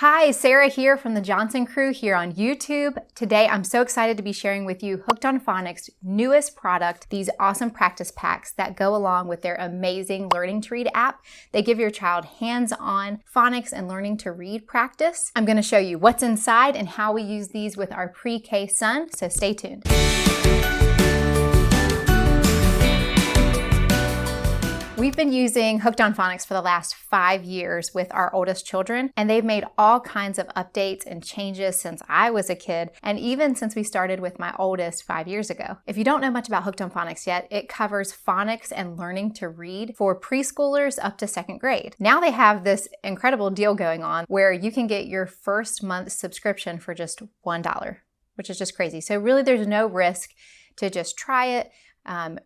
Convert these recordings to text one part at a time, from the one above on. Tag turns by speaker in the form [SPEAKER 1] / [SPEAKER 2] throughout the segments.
[SPEAKER 1] Hi, Sarah here from the Johnson Crew here on YouTube. Today, I'm so excited to be sharing with you Hooked on Phonics' newest product, these awesome practice packs that go along with their amazing Learning to Read app. They give your child hands-on phonics and learning to read practice. I'm going to show you what's inside and how we use these with our pre-K son, so stay tuned. We've been using Hooked on Phonics for the last 5 years with our oldest children, and they've made all kinds of updates and changes since I was a kid, and even since we started with my oldest 5 years ago. If you don't know much about Hooked on Phonics yet, it covers phonics and learning to read for preschoolers up to 2nd grade. Now they have this incredible deal going on where you can get your first month subscription for just $1, which is just crazy. So really there's no risk to just try it.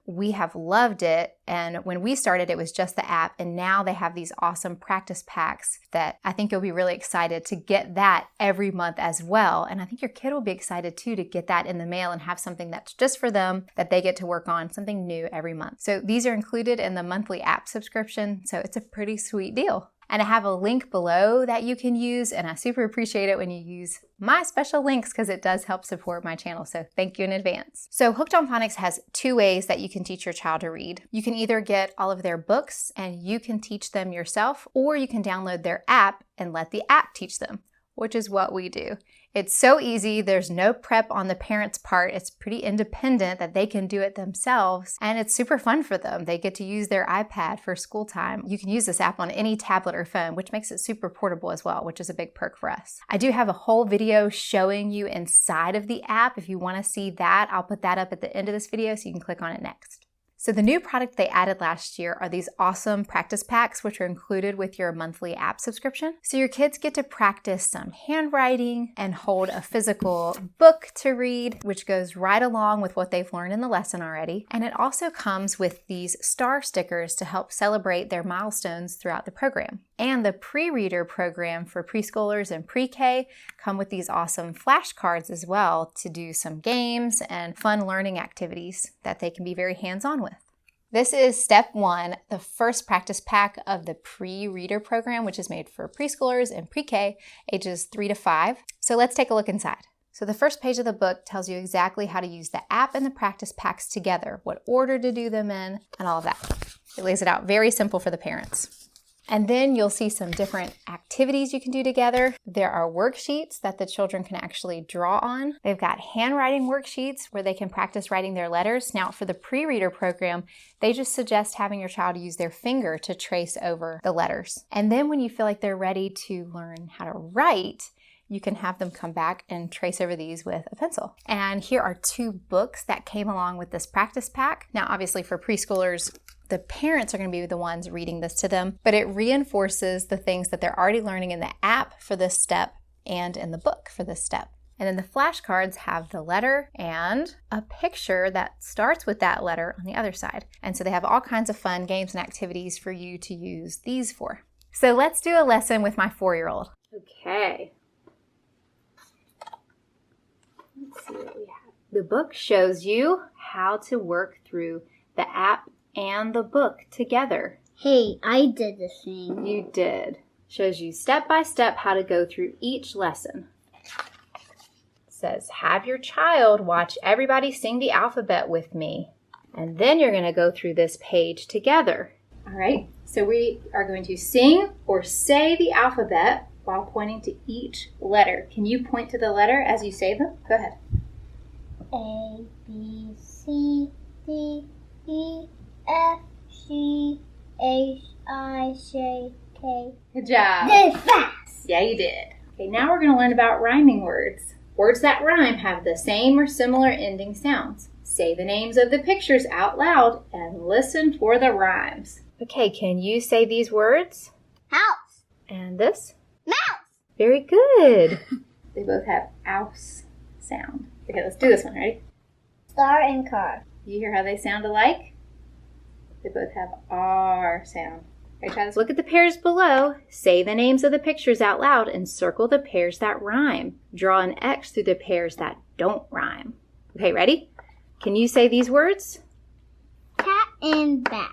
[SPEAKER 1] We have loved it, and when we started it was just the app, and now they have these awesome practice packs that I think you'll be really excited to get that every month as well. And I think your kid will be excited too to get that in the mail and have something that's just for them that they get to work on, something new every month. So these are included in the monthly app subscription, so it's a pretty sweet deal. And I have a link below that you can use, and I super appreciate it when you use my special links because it does help support my channel, so thank you in advance. So Hooked on Phonics has 2 ways that you can teach your child to read. You can either get all of their books and you can teach them yourself, or you can download their app and let the app teach them, which is what we do. It's so easy, there's no prep on the parent's part. It's pretty independent that they can do it themselves, and it's super fun for them. They get to use their iPad for school time. You can use this app on any tablet or phone, which makes it super portable as well, which is a big perk for us. I do have a whole video showing you inside of the app. If you want to see that, I'll put that up at the end of this video so you can click on it next. So the new product they added last year are these awesome practice packs, which are included with your monthly app subscription. So your kids get to practice some handwriting and hold a physical book to read, which goes right along with what they've learned in the lesson already. And it also comes with these star stickers to help celebrate their milestones throughout the program. And the PreReader Program for preschoolers and pre-K come with these awesome flashcards as well to do some games and fun learning activities that they can be very hands-on with. This is step 1, the first practice pack of the PreReader Program, which is made for preschoolers and pre-K ages 3 to 5. So let's take a look inside. So the first page of the book tells you exactly how to use the app and the practice packs together, what order to do them in, and all of that. It lays it out very simple for the parents. And then you'll see some different activities you can do together. There are worksheets that the children can actually draw on. They've got handwriting worksheets where they can practice writing their letters. Now for the PreReader program, they just suggest having your child use their finger to trace over the letters. And then when you feel like they're ready to learn how to write, you can have them come back and trace over these with a pencil. And here are 2 books that came along with this practice pack. Now obviously for preschoolers, the parents are going to be the ones reading this to them, but it reinforces the things that they're already learning in the app for this step and in the book for this step. And then the flashcards have the letter and a picture that starts with that letter on the other side. And so they have all kinds of fun games and activities for you to use these for. So let's do a lesson with my 4-year-old. Okay. Let's see what we have. The book shows you how to work through the app and the book together.
[SPEAKER 2] Hey, I did the same.
[SPEAKER 1] You did. Shows you step by step how to go through each lesson. It says, have your child watch everybody sing the alphabet with me. And then you're going to go through this page together. All right, so we are going to sing or say the alphabet while pointing to each letter. Can you point to the letter as you say them? Go ahead.
[SPEAKER 2] A, B, C, D, E, F, G, H, I, J, K.
[SPEAKER 1] Good job.
[SPEAKER 2] Did it fast.
[SPEAKER 1] Yeah, you did. Okay, now we're going to learn about rhyming words. Words that rhyme have the same or similar ending sounds. Say the names of the pictures out loud and listen for the rhymes. Okay, can you say these words?
[SPEAKER 2] House.
[SPEAKER 1] And this?
[SPEAKER 2] Mouse.
[SPEAKER 1] Very good. They both have ouse sound. Okay, let's do this one. Ready?
[SPEAKER 2] Star and car.
[SPEAKER 1] You hear how they sound alike? They both have R sound. Okay, try this. Look at the pairs below. Say the names of the pictures out loud and circle the pairs that rhyme. Draw an X through the pairs that don't rhyme. Okay, ready? Can you say these words?
[SPEAKER 2] Cat and bat.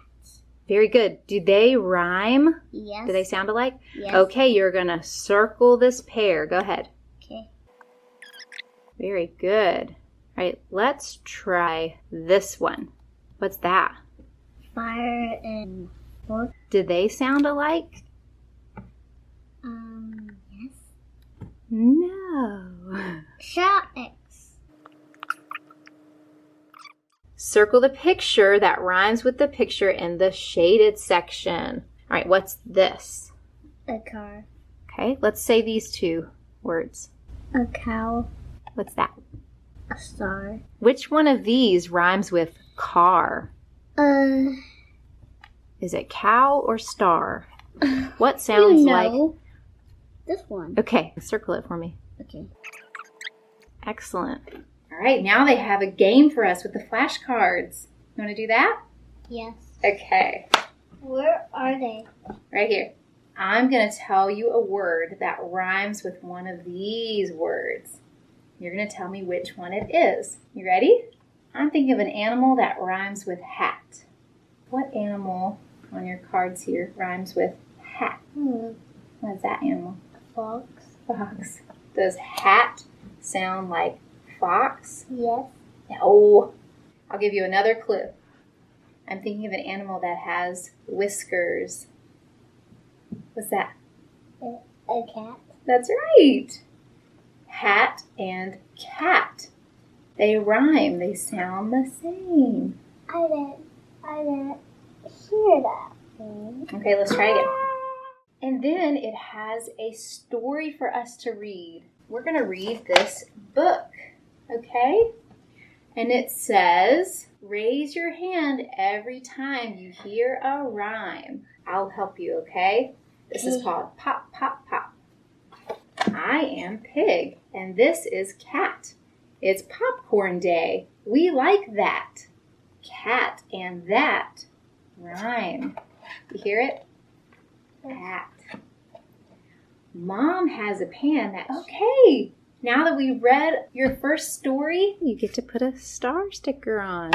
[SPEAKER 1] Very good. Do they rhyme?
[SPEAKER 2] Yes.
[SPEAKER 1] Do they sound alike?
[SPEAKER 2] Yes.
[SPEAKER 1] Okay, you're going to circle this pair. Go ahead.
[SPEAKER 2] Okay.
[SPEAKER 1] Very good. All right, let's try this one. What's that?
[SPEAKER 2] Fire and fork.
[SPEAKER 1] Do they sound alike?
[SPEAKER 2] Yes.
[SPEAKER 1] No.
[SPEAKER 2] Shall X.
[SPEAKER 1] Circle the picture that rhymes with the picture in the shaded section. All right, what's this?
[SPEAKER 2] A car.
[SPEAKER 1] Okay, let's say these two words.
[SPEAKER 2] A cow.
[SPEAKER 1] What's that?
[SPEAKER 2] A star.
[SPEAKER 1] Which one of these rhymes with car? Is it cow or star? What sounds like?
[SPEAKER 2] This one.
[SPEAKER 1] Okay, circle it for me.
[SPEAKER 2] Okay.
[SPEAKER 1] Excellent. All right, now they have a game for us with the flashcards. You want to do that?
[SPEAKER 2] Yes.
[SPEAKER 1] Okay,
[SPEAKER 2] Where are they?
[SPEAKER 1] right here. I'm going to tell you a word that rhymes with one of these words. You're going to tell me which one it is. You ready? I'm thinking of an animal that rhymes with hat. What animal on your cards here rhymes with hat? What is that animal?
[SPEAKER 2] Fox.
[SPEAKER 1] Fox. Does hat sound like fox?
[SPEAKER 2] Yes.
[SPEAKER 1] No. I'll give you another clue. I'm thinking of an animal that has whiskers. What's that?
[SPEAKER 2] A cat.
[SPEAKER 1] That's right. Hat and cat. They rhyme. They sound the same.
[SPEAKER 2] I didn't hear that.
[SPEAKER 1] Okay, let's try again. And then it has a story for us to read. We're going to read this book, okay? And it says, raise your hand every time you hear a rhyme. I'll help you, okay? This is called Pop, Pop, Pop. I am Pig, and this is Cat. It's popcorn day. We like that. Cat and that rhyme. You hear it? Cat. Mom has a pan that... Okay, now that we've read your first story, you get to put a star sticker on.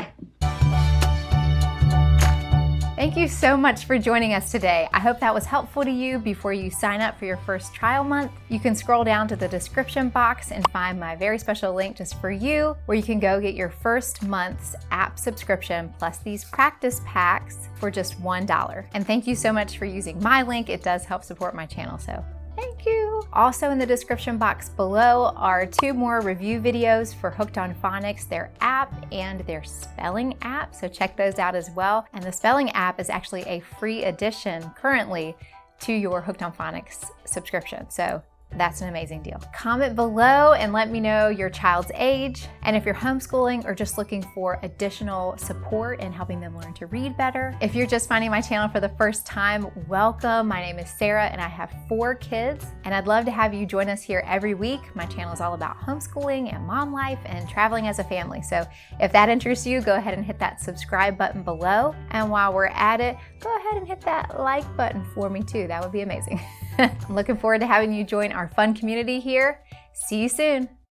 [SPEAKER 1] Thank you so much for joining us today. I hope that was helpful to you before you sign up for your first trial month. You can scroll down to the description box and find my very special link just for you, where you can go get your first month's app subscription plus these practice packs for just $1. And thank you so much for using my link. It does help support my channel, so thank you. Also in the description box below are 2 more review videos for Hooked on Phonics, their app and their spelling app. So check those out as well. And the spelling app is actually a free addition currently to your Hooked on Phonics subscription. So that's an amazing deal. Comment below and let me know your child's age. And if you're homeschooling or just looking for additional support in helping them learn to read better. If you're just finding my channel for the first time, welcome. My name is Sarah and I have 4 kids. And I'd love to have you join us here every week. My channel is all about homeschooling and mom life and traveling as a family. So if that interests you, go ahead and hit that subscribe button below. And while we're at it, go ahead and hit that like button for me too. That would be amazing. I'm looking forward to having you join our fun community here. See you soon.